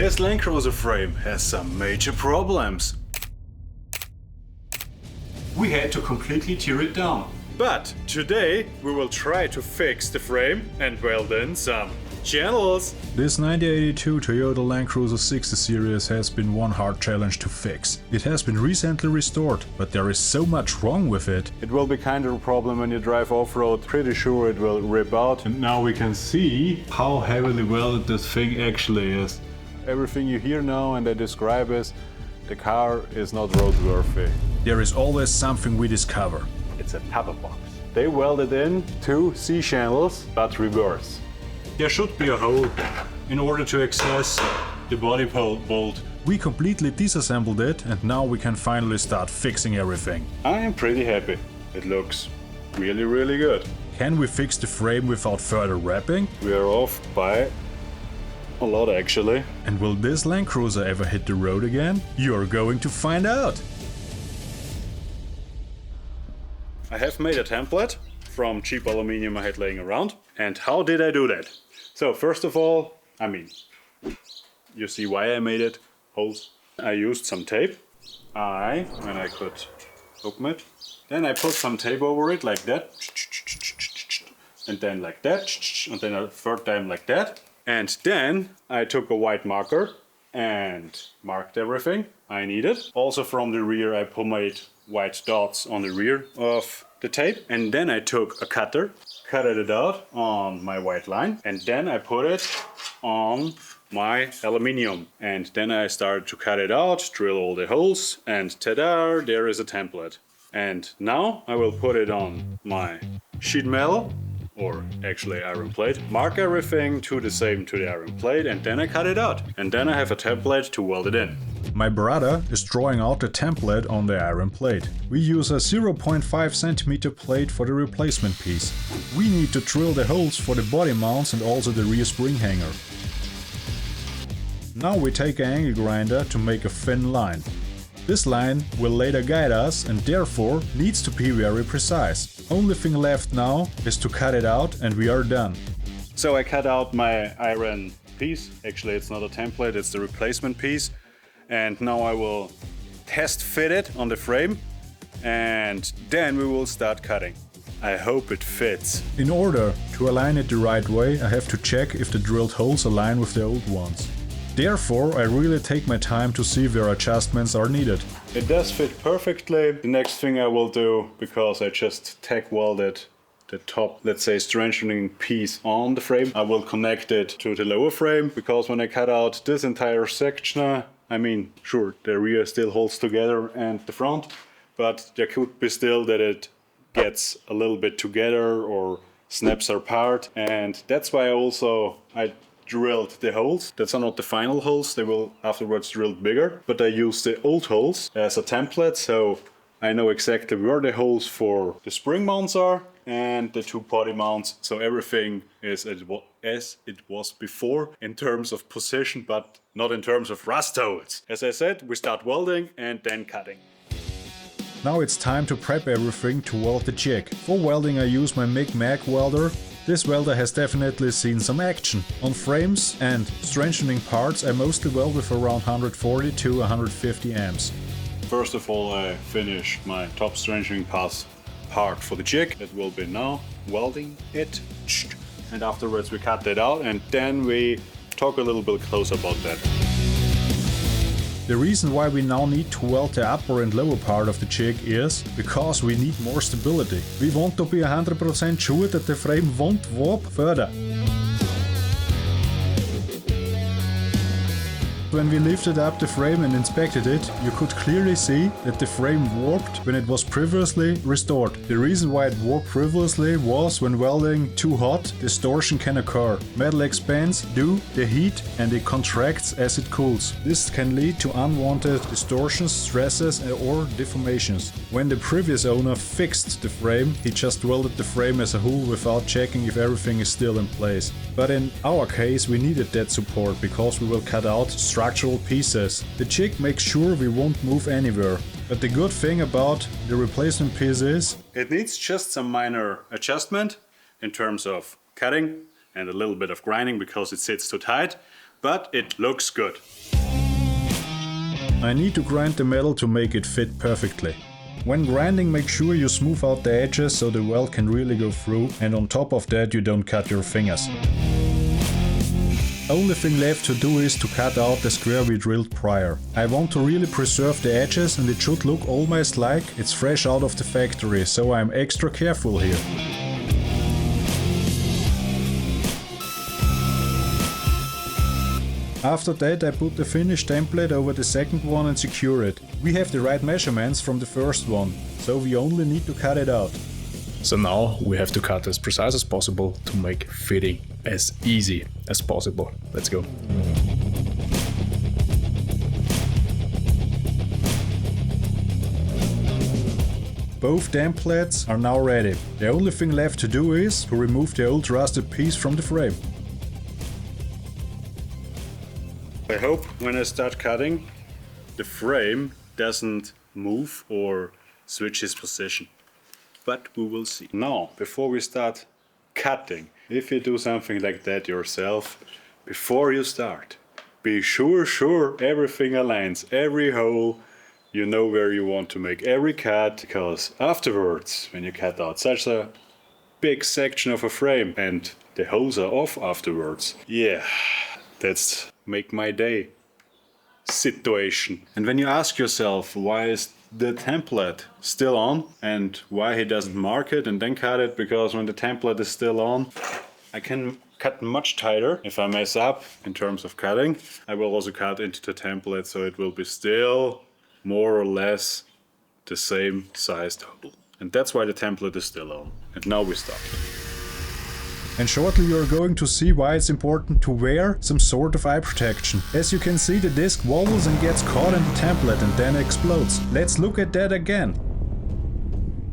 This Land Cruiser frame has some major problems. We had to completely tear it down. But today we will try to fix the frame and weld in some channels. This 1982 Toyota Land Cruiser 60 series has been one hard challenge to fix. It has been recently restored, but there is so much wrong with it. It will be kind of a problem when you drive off-road. Pretty sure it will rip out. And now we can see how heavily welded this thing actually is. Everything you hear now and I describe is the car is not roadworthy. There is always something we discover. It's a pepper box. They welded in 2 C channels, but reverse. There should be a hole in order to access the body bolt. We completely disassembled it and now we can finally start fixing everything. I am pretty happy. It looks really, really good. Can we fix the frame without further wrapping? We are off by a lot actually. And will this Land Cruiser ever hit the road again? You're going to find out! I have made a template from cheap aluminum I had laying around. And how did I do that? So first of all, you see why I made it, holes. I used some tape, and I could open it. Then I put some tape over it like that, and then like that, and then a third time like that. And then I took a white marker and marked everything I needed. Also from the rear I made white dots on the rear of the tape. And then I took a cutter, cut it out on my white line, and then I put it on my aluminium. And then I started to cut it out, drill all the holes, and ta-da, there is a template. And now I will put it on my sheet metal, or actually iron plate, mark everything to the same to the iron plate, and then I cut it out. And then I have a template to weld it in. My brother is drawing out the template on the iron plate. We use a 0.5 cm plate for the replacement piece. We need to drill the holes for the body mounts and also the rear spring hanger. Now we take an angle grinder to make a thin line. This line will later guide us and therefore needs to be very precise. Only thing left now is to cut it out and we are done. So I cut out my iron piece. Actually it's not a template, it's the replacement piece. And now I will test fit it on the frame and then we will start cutting. I hope it fits. In order to align it the right way, I have to check if the drilled holes align with the old ones. Therefore, I really take my time to see where adjustments are needed. It does fit perfectly. The next thing I will do, because I just tack welded the top, let's say, strengthening piece on the frame, I will connect it to the lower frame, because when I cut out this entire section, sure, the rear still holds together and the front, but there could be still that it gets a little bit together or snaps apart, and that's why I drilled the holes. That's not the final holes, they will afterwards drill bigger, but I used the old holes as a template, so I know exactly where the holes for the spring mounts are and the 2 body mounts, so everything is as it was before in terms of position, but not in terms of rust holes. As I said, we start welding and then cutting. Now it's time to prep everything to weld the jig. For welding I use my MIG-MAG welder. This welder has definitely seen some action. On frames and strengthening parts I mostly weld with around 140 to 150 amps. First of all I finished my top strengthening part for the jig. It will be now welding it. And afterwards we cut that out and then we talk a little bit closer about that. The reason why we now need to weld the upper and lower part of the jig is because we need more stability. We want to be 100% sure that the frame won't warp further. When we lifted up the frame and inspected it, you could clearly see that the frame warped when it was previously restored. The reason why it warped previously was when welding too hot, distortion can occur. Metal expands due to the heat and it contracts as it cools. This can lead to unwanted distortions, stresses or deformations. When the previous owner fixed the frame, he just welded the frame as a whole without checking if everything is still in place. But in our case we needed that support because we will cut out structural pieces. The jig makes sure we won't move anywhere. But the good thing about the replacement piece is it needs just some minor adjustment in terms of cutting and a little bit of grinding because it sits too tight. but it looks good. I need to grind the metal to make it fit perfectly. When grinding, make sure you smooth out the edges so the weld can really go through, and on top of that you don't cut your fingers. Only thing left to do is to cut out the square we drilled prior. I want to really preserve the edges and it should look almost like it's fresh out of the factory, so I'm extra careful here. After that I put the finished template over the second one and secure it. We have the right measurements from the first one, so we only need to cut it out. So now we have to cut as precise as possible to make fitting as easy as possible. Let's go. Both templates are now ready. The only thing left to do is to remove the old rusted piece from the frame. I hope when I start cutting, the frame doesn't move or switch its position. But we will see. Now, before we start cutting, if you do something like that yourself, before you start, be sure everything aligns, every hole, you know where you want to make every cut, because afterwards, when you cut out such a big section of a frame and the holes are off afterwards, yeah, that's make my day situation. And when you ask yourself why is the template still on and why he doesn't mark it and then cut it, because when the template is still on, I can cut much tighter. If I mess up in terms of cutting, I will also cut into the template so it will be still more or less the same sized hole. And that's why the template is still on. And now we start. And shortly you are going to see why it's important to wear some sort of eye protection. As you can see, the disc wobbles and gets caught in the template and then explodes. Let's look at that again.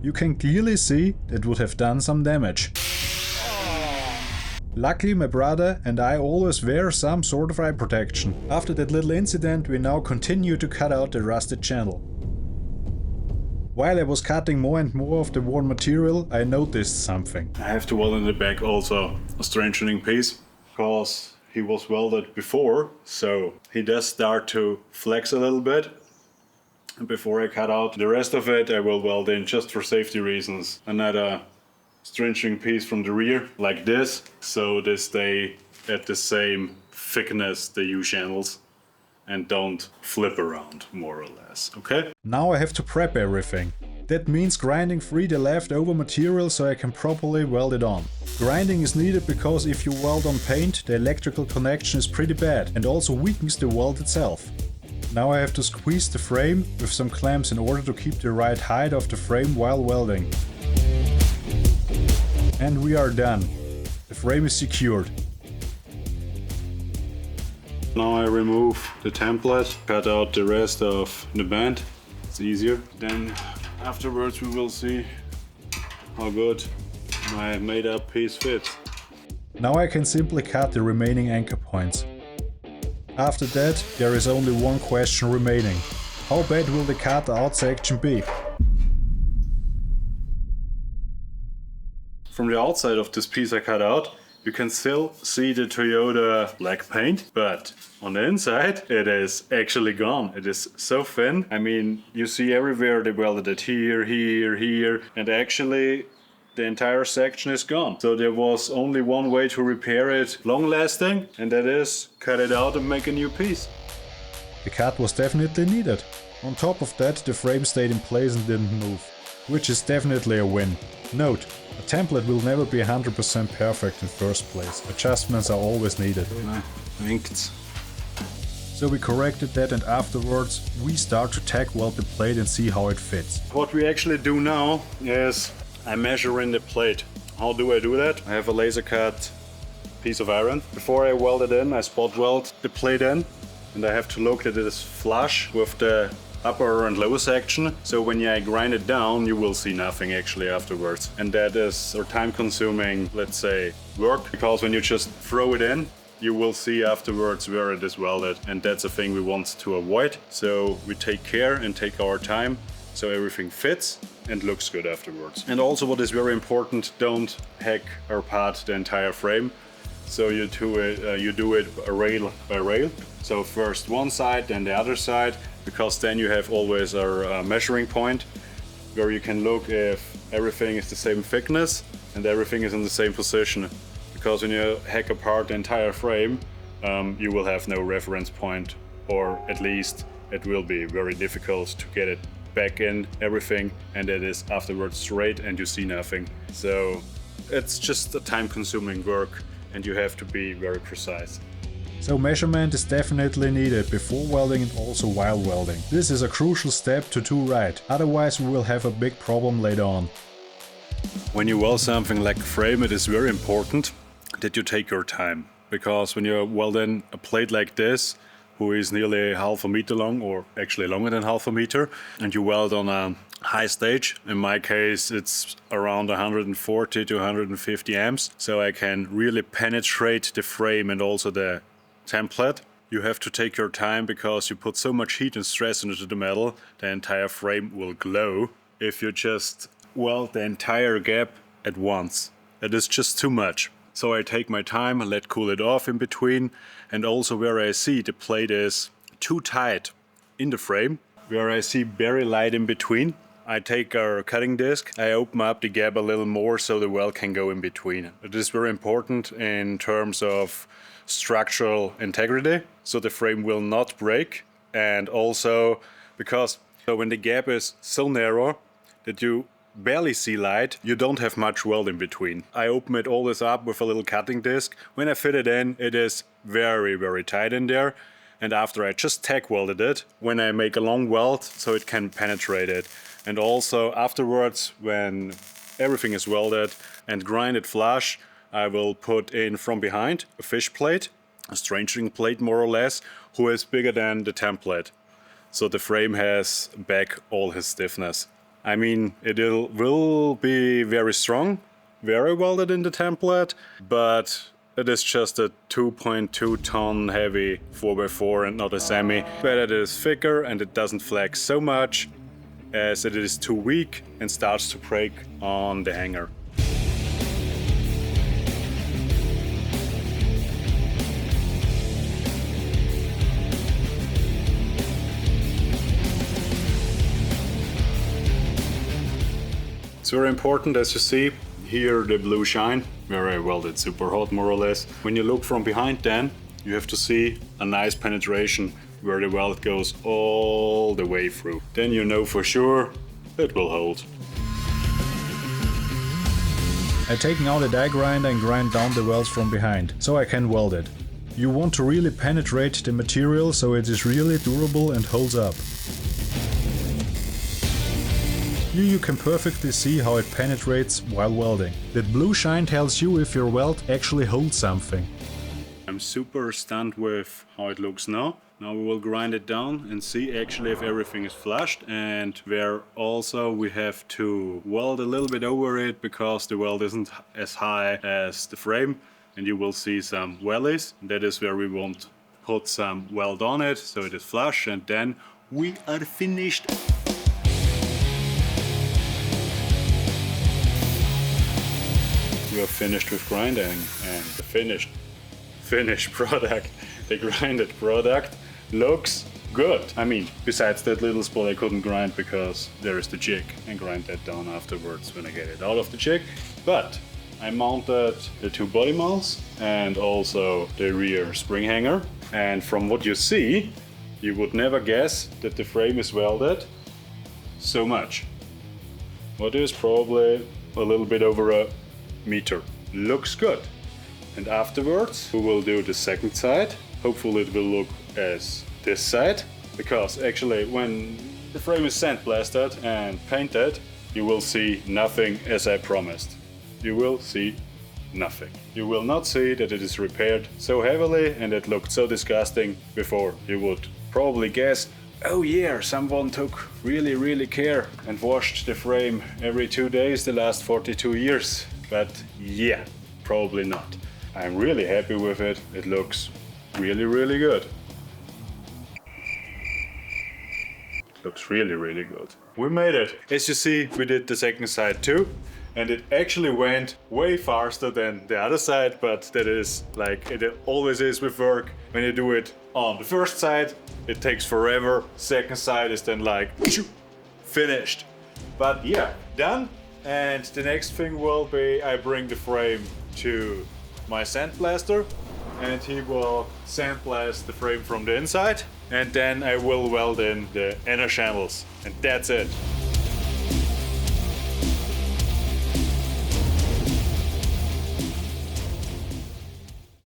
You can clearly see that would have done some damage. Luckily my brother and I always wear some sort of eye protection. After that little incident we now continue to cut out the rusted channel. While I was cutting more and more of the worn material, I noticed something. I have to weld in the back also a strengthening piece, because he was welded before, so he does start to flex a little bit. And before I cut out the rest of it, I will weld in, just for safety reasons, another strengthening piece from the rear, like this, so they stay at the same thickness, the U-channels, and don't flip around, more or less, okay? Now I have to prep everything. That means grinding free the leftover material so I can properly weld it on. Grinding is needed because if you weld on paint, the electrical connection is pretty bad and also weakens the weld itself. Now I have to squeeze the frame with some clamps in order to keep the right height of the frame while welding. And we are done. The frame is secured. Now I remove the template, cut out the rest of the band. It's easier. Then afterwards we will see how good my made up piece fits. Now I can simply cut the remaining anchor points. After that there is only one question remaining. How bad will the cut out section be? From the outside of this piece I cut out, you can still see the Toyota black paint, but on the inside it is actually gone. It is so thin. I mean, you see everywhere they welded it here, here, here, and actually the entire section is gone. So there was only one way to repair it long lasting, and that is cut it out and make a new piece. The cut was definitely needed. On top of that, the frame stayed in place and didn't move, which is definitely a win. Note, a template will never be 100% perfect in first place. Adjustments are always needed. Thanks. So we corrected that and afterwards we start to tack weld the plate and see how it fits. What we actually do now is I measure in the plate. How do I do that? I have a laser cut piece of iron. Before I weld it in, I spot weld the plate in, and I have to look that it is flush with the upper and lower section, so when I grind it down you will see nothing actually afterwards. And that is a time consuming, let's say, work, because when you just throw it in you will see afterwards where it is welded, and that's a thing we want to avoid. So we take care and take our time so everything fits and looks good afterwards. And also what is very important, don't hack or part the entire frame. So you do it rail by rail. So first one side, then the other side, because then you have always a measuring point where you can look if everything is the same thickness and everything is in the same position. Because when you hack apart the entire frame, you will have no reference point, or at least it will be very difficult to get it back in everything, and it is afterwards straight and you see nothing. So it's just a time-consuming work and you have to be very precise. So measurement is definitely needed before welding and also while welding. This is a crucial step to do right, otherwise we will have a big problem later on. When you weld something like a frame, it is very important that you take your time, because when you're welding a plate like this, who is nearly half a meter long, or actually longer than half a meter, and you weld on a high stage. In my case, it's around 140 to 150 amps, so I can really penetrate the frame and also the template. You have to take your time because you put so much heat and stress into the metal, the entire frame will glow. If you just weld the entire gap at once, it is just too much. So I take my time and let cool it off in between, and also where I see the plate is too tight in the frame, where I see very light in between, I take our cutting disc, I open up the gap a little more so the weld can go in between. It is very important in terms of structural integrity, so the frame will not break, and also because when the gap is so narrow that you barely see light, you don't have much weld in between. I open it all this up with a little cutting disc. When I fit it in, it is very, very tight in there. And after I just tack welded it, when I make a long weld so it can penetrate it. And also afterwards, when everything is welded and grinded flush, I will put in from behind a fish plate, a strangling plate more or less, who is bigger than the template. So the frame has back all his stiffness. I mean, it will be very strong, very welded in the template, but it is just a 2.2 ton heavy 4x4 and not a semi. But it is thicker and it doesn't flex so much as it is too weak and starts to break on the hanger. It's very important, as you see here, the blue shine, where I welded super hot more or less. When you look from behind then, you have to see a nice penetration where the weld goes all the way through. Then you know for sure it will hold. I'm taking out a die grinder and grind down the welds from behind, so I can weld it. You want to really penetrate the material so it is really durable and holds up. Here you can perfectly see how it penetrates while welding. That blue shine tells you if your weld actually holds something. I'm super stunned with how it looks now. Now we will grind it down and see actually if everything is flushed, and where also we have to weld a little bit over it because the weld isn't as high as the frame, and you will see some wellies. That is where we want to put some weld on it so it is flush, and then we are finished. We are finished with grinding, and the finished product, the grinded product, looks good. I mean, besides that little spot I couldn't grind because there is the jig, and grind that down afterwards when I get it out of the jig. But I mounted the two body mounts and also the rear spring hanger, and from what you see, you would never guess that the frame is welded so much. What is probably a little bit over a meter. Looks good. And afterwards we will do the second side. Hopefully it will look as this side, because actually when the frame is sandblasted and painted, you will see nothing as I promised. You will see nothing. You will not see that it is repaired so heavily and it looked so disgusting before. You would probably guess, oh yeah, someone took really care and washed the frame every 2 days the last 42 years. But yeah, probably not. I'm really happy with it. It looks really good. It looks really good. We made it. As you see, we did the second side too. and it actually went way faster than the other side, but that is like it always is with work. When you do it on the first side, it takes forever. Second side is then like finished. But yeah, done. And the next thing will be I bring the frame to my sandblaster and he will sandblast the frame from the inside, and then I will weld in the inner channels, and that's it.